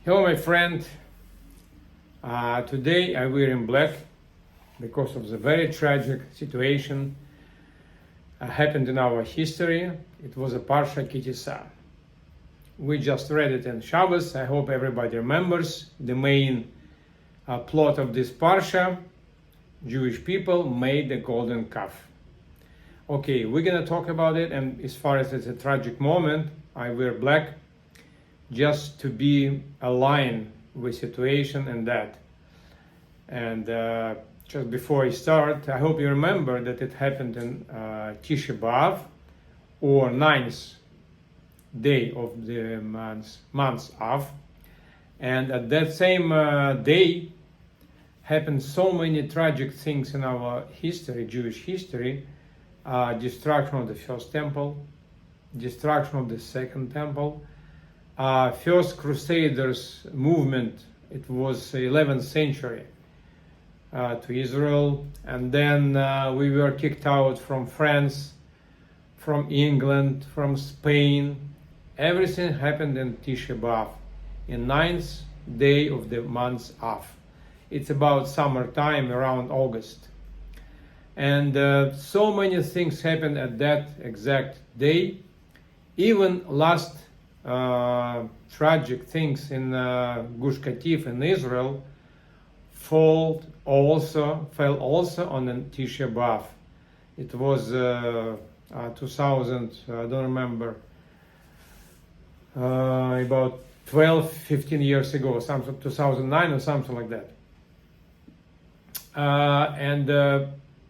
Hello, my friend. Today I wear in black because of the very tragic situation happened in our history. It was a Parsha Tisa. We just read it in Shabbos. I hope everybody remembers the main plot of this Parsha. Jewish people made the golden calf. Okay, we're gonna talk about it, and as far as it's a tragic moment, I wear black just to be aligned with situation and that. And just before I start, I hope you remember that it happened in Tisha B'Av, or 9th day of the month Av. And at that same day happened so many tragic things in our history, Jewish history. Destruction of the first temple, destruction of the second temple, first Crusaders movement. It was 11th century to Israel, and then we were kicked out from France, from England, from Spain. Everything happened in Tisha B'Av, in 9th day of the month Av. It's about summertime, around August. And so many things happened at that exact day. Even last tragic things in Gush Katif in Israel fell also on Tisha B'Av. It was 2000, I don't remember, about 12, 15 years ago, something 2009 or something like that.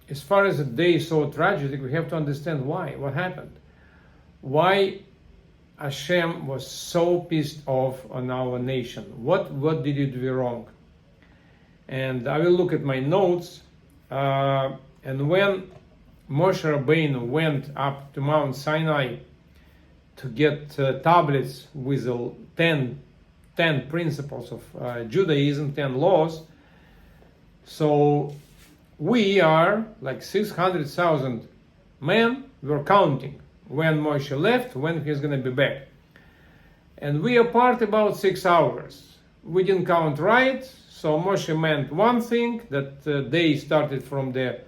As far as the day is so tragic, we have to understand why, what happened. Why Hashem was so pissed off on our nation. What did it do wrong? And I will look at my notes. And when Moshe Rabbeinu went up to Mount Sinai to get tablets with the 10 principles of Judaism, 10 laws, so we are like 600,000 men. We're counting when Moshe left, when he's going to be back. And we apart about 6 hours. We didn't count right, so Moshe meant one thing, that day started from the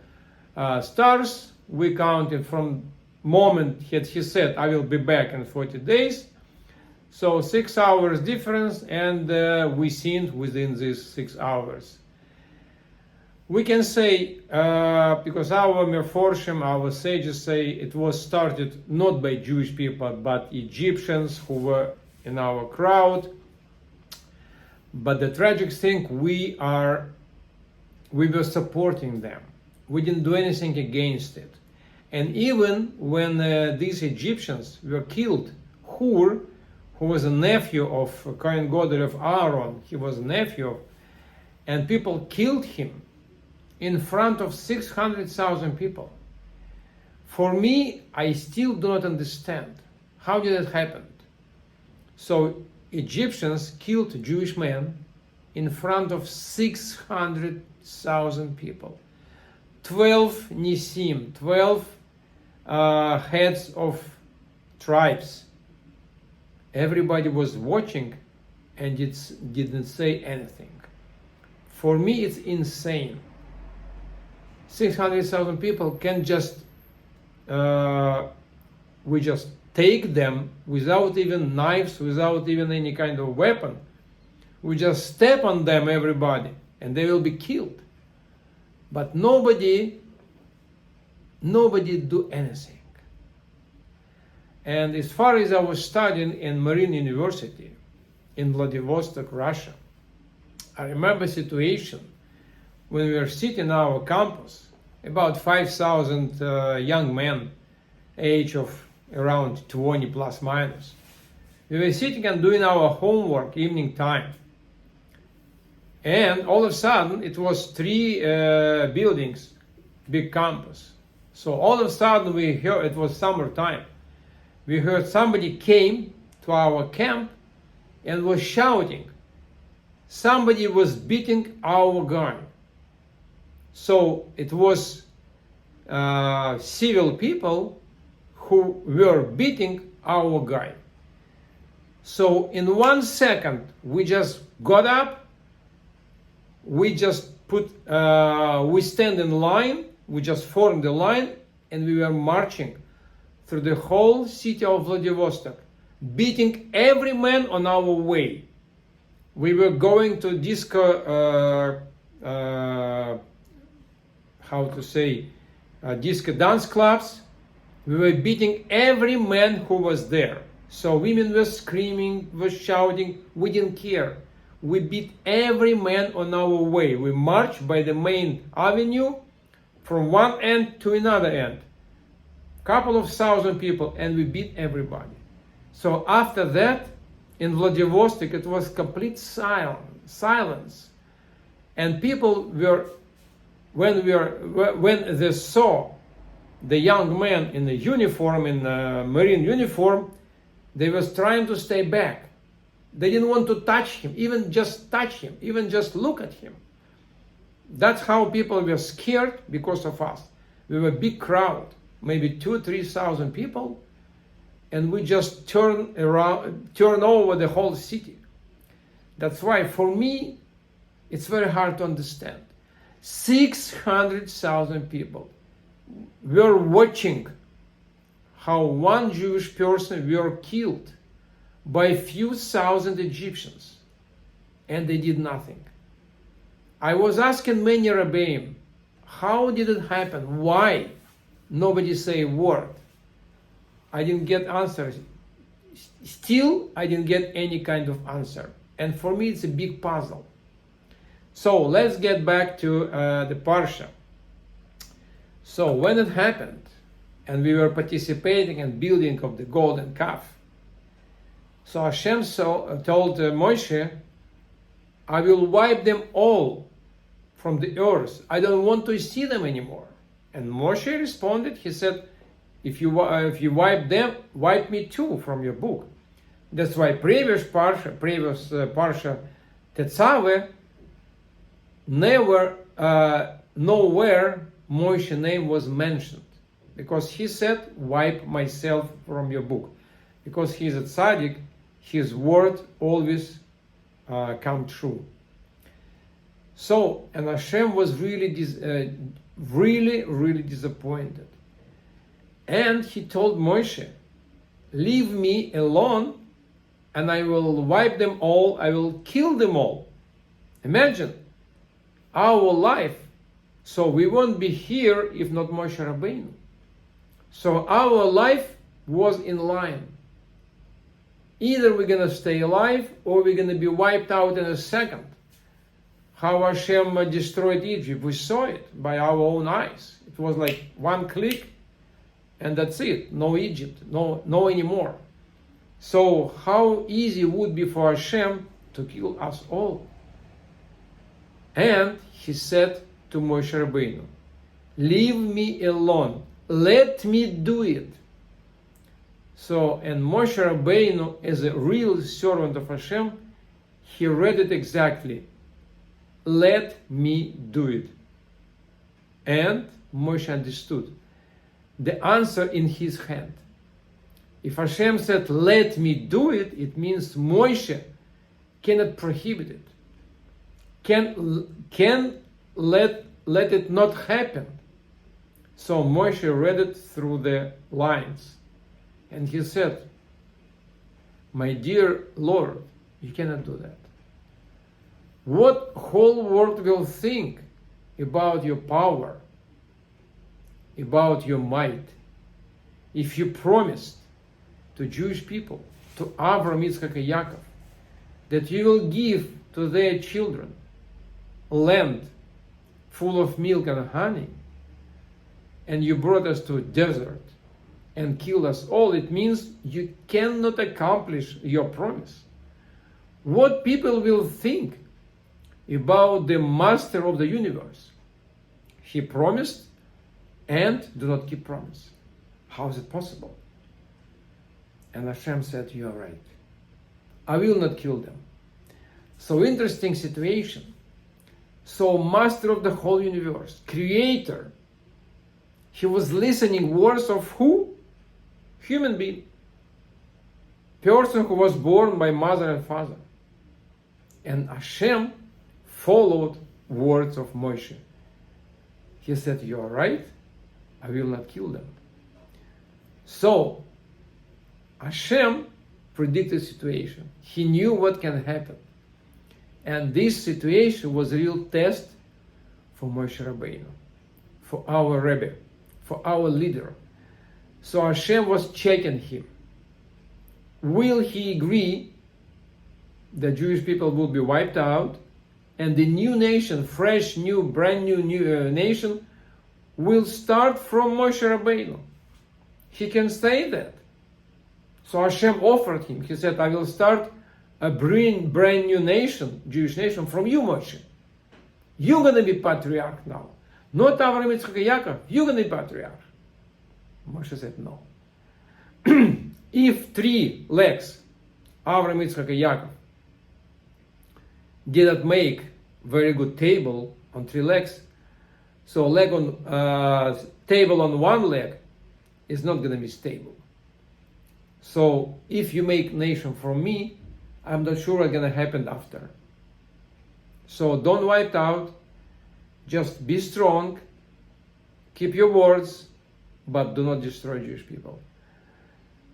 stars. We counted from moment he said, I will be back in 40 days. So 6 hours difference, and we sinned within these 6 hours. We can say, because our Meforshim, our sages say, it was started not by Jewish people, but Egyptians who were in our crowd. But the tragic thing, we were supporting them. We didn't do anything against it. And even when these Egyptians were killed, Hur, who was a nephew of Kohen Gadol of Aaron, he was a nephew, and people killed him in front of 600,000 people. For me, I still do not understand how did it happen. So Egyptians killed Jewish men in front of 600,000 people. 12 Nisim, 12 heads of tribes. Everybody was watching and didn't say anything. For me, it's insane. 600,000 people can just, we just take them without even knives, without even any kind of weapon. We just step on them, everybody, and they will be killed. But nobody do anything. And as far as I was studying in Marine University in Vladivostok, Russia, I remember a situation when we were sitting on our campus, about 5,000 young men, age of around 20 plus minus. We were sitting and doing our homework evening time. And all of a sudden, it was 3 buildings, big campus. So all of a sudden we heard, it was summertime, we heard somebody came to our camp and was shouting. Somebody was beating our guy. So it was civil people who were beating our guy. So in 1 second, we just got up, we just we stand in line, we just formed the line, and we were marching through the whole city of Vladivostok, beating every man on our way. We were going to disco, disco dance clubs. We were beating every man who was there. So women were screaming, were shouting, we didn't care. We beat every man on our way. We marched by the main avenue from one end to another end. Couple of thousand people, and we beat everybody. So after that, in Vladivostok, it was complete silence. And people were, when they saw the young man in the uniform, in the marine uniform, they was trying to stay back. They didn't want to touch him, even just touch him, even just look at him. That's how people were scared because of us. We were a big crowd, maybe 2,000-3,000 people, and we just turn over the whole city. That's why, for me, it's very hard to understand. 600,000 people were watching how one Jewish person were killed by a few thousand Egyptians, and they did nothing. I was asking many Rebbeim, how did it happen? Why? Nobody say a word. I didn't get answers. Still, I didn't get any kind of answer. And for me, it's a big puzzle. So let's get back to the Parsha. So when it happened, and we were participating in building of the golden calf, so Hashem told Moshe, I will wipe them all from the earth. I don't want to see them anymore. And Moshe responded, he said, if you wipe them, wipe me too from your book. That's why previous Parsha Tetzaveh, nowhere Moshe's name was mentioned. Because he said, wipe myself from your book. Because he's a tzaddik, his word always come true. So, and Hashem was really disappointed. And he told Moshe, leave me alone and I will wipe them all, I will kill them all. Imagine our life. So we won't be here if not Moshe Rabbeinu. So our life was in line. Either we're going to stay alive or we're going to be wiped out in a second. How Hashem destroyed Egypt, we saw it by our own eyes. It was like one click and that's it. No Egypt, no anymore. So how easy it would be for Hashem to kill us all? And he said to Moshe Rabbeinu, leave me alone. Let me do it. So, and Moshe Rabbeinu, as a real servant of Hashem, he read it exactly. Let me do it. And Moshe understood. The answer in his hand. If Hashem said, let me do it, it means Moshe cannot prohibit it. Can let it not happen. So Moshe read it through the lines. And he said, my dear Lord, you cannot do that. What whole world will think about your power, about your might, if you promised to Jewish people, to Abraham, Yitzchak, and Yaakov, that you will give to their children land full of milk and honey, and you brought us to a desert and killed us all, it means you cannot accomplish your promise. What people will think about the master of the universe? He promised and do not keep promise. How is it possible? And Hashem said, you are right. I will not kill them. So interesting situation. So master of the whole universe, creator, he was listening words of who? Human being. person who was born by mother and father. And Hashem followed words of Moshe. He said, you are right, I will not kill them. So, Hashem predicted the situation. He knew what can happen. And this situation was a real test for Moshe Rabbeinu, for our Rebbe, for our leader. So Hashem was checking him. Will he agree the Jewish people will be wiped out and the new nation, fresh, new, brand new nation will start from Moshe Rabbeinu? He can say that. So Hashem offered him. He said, I will start a brand new nation, Jewish nation, from you, Moshe. You're going to be patriarch now. Not Avraham, Yitzchak, and Yaakov. You're going to be patriarch. Moshe said, no. If 3 legs, Avraham, Yitzchak, and Yaakov, didn't make very good table on 3 legs, so leg on table on 1 leg is not going to be stable. So if you make nation from me, I'm not sure what's going to happen after. So don't wipe out, just be strong, keep your words, but do not destroy Jewish people.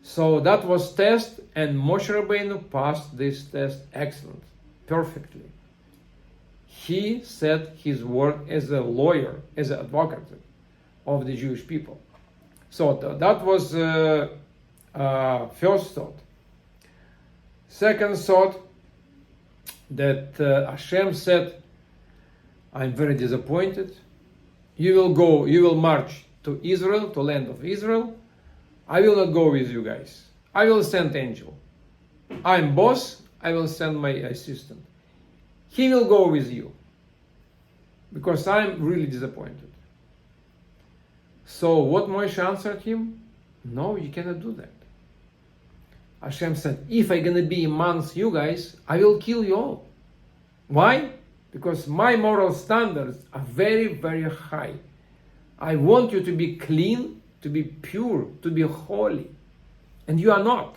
So that was test, and Moshe Rabbeinu passed this test excellent, perfectly. He said his word as a lawyer, as an advocate of the Jewish people. So that was first thought. Second thought, that Hashem said, I'm very disappointed. You will march to Israel, to land of Israel. I will not go with you guys. I will send angel. I'm boss, I will send my assistant. He will go with you. Because I'm really disappointed. So what Moshe answered him? No, you cannot do that. Hashem said, if I'm going to be amongst you guys, I will kill you all. Why? Because my moral standards are very, very high. I want you to be clean, to be pure, to be holy. And you are not.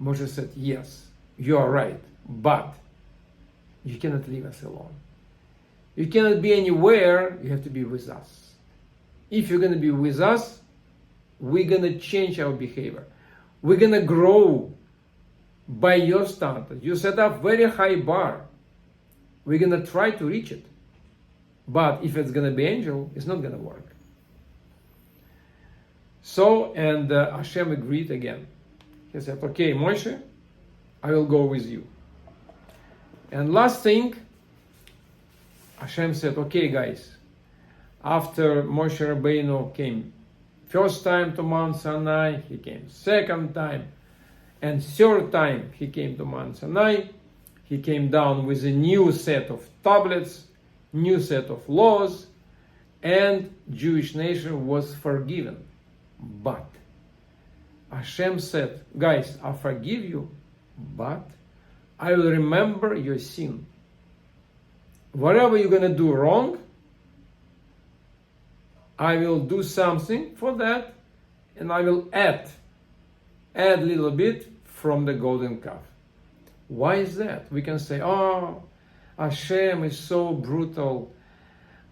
Moshe said, yes, you are right. But you cannot leave us alone. You cannot be anywhere, you have to be with us. If you're going to be with us, we're going to change our behavior. We're going to grow by your standard. You set up very high bar. We're going to try to reach it. But if it's going to be angel, it's not going to work. So, and Hashem agreed again. He said, okay, Moshe, I will go with you. And last thing, Hashem said, okay, guys, after Moshe Rabbeinu came first time to Mount Sinai, he came second time, and third time he came to Mount Sinai. He came down with a new set of tablets, new set of laws, and Jewish nation was forgiven. But Hashem said, guys, I forgive you, but I will remember your sin. Whatever you're going to do wrong, I will do something for that, and I will add a little bit from the golden calf. Why is that? We can say, oh, Hashem is so brutal.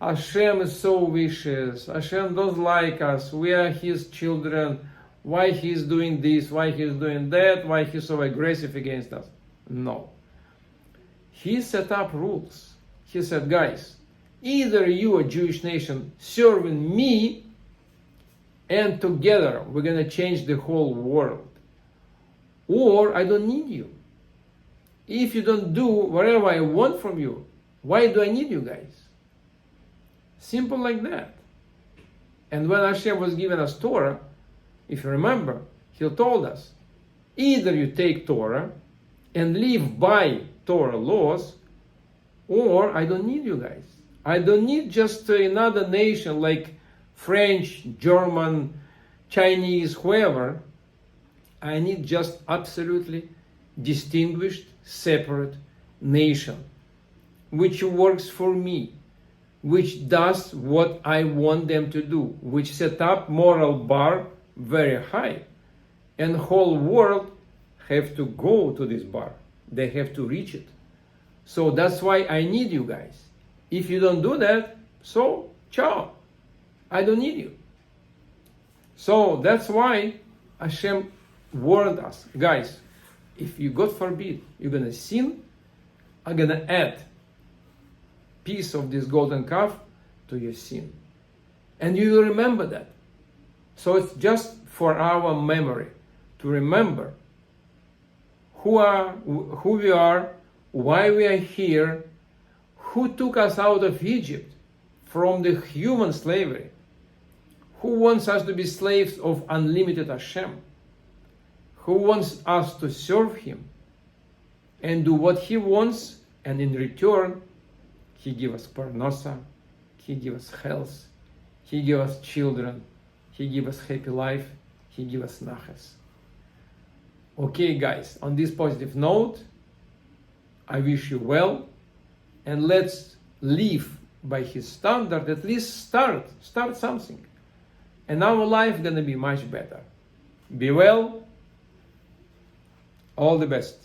Hashem is so vicious. Hashem doesn't like us. We are His children. Why He's doing this? Why He's doing that? Why He's so aggressive against us? No. He set up rules. He said, guys, either you, a Jewish nation, serving me, and together we're going to change the whole world. Or I don't need you. If you don't do whatever I want from you, why do I need you guys? Simple like that. And when Hashem was giving us Torah, if you remember, He told us, either you take Torah and live by Torah laws, or I don't need you guys. I don't need just another nation like French, German, Chinese, whoever. I need just absolutely distinguished, separate nation, which works for me, which does what I want them to do, which set up moral bar very high, and whole world have to go to this bar. They have to reach it. So that's why I need you guys. If you don't do that, so ciao. I don't need you. So that's why Hashem warned us, guys, if you, God forbid, you're gonna sin, I'm gonna add piece of this golden calf to your sin. And you will remember that. So it's just for our memory to remember who we are, why we are here, who took us out of Egypt from the human slavery, who wants us to be slaves of unlimited Hashem, who wants us to serve Him and do what He wants, and in return, He gives us parnasa, He gives us health, He gives us children, He gives us happy life, He gives us naches. Okay, guys, on this positive note, I wish you well, and let's live by His standard. At least start something, and our life gonna be much better. Be well. All the best.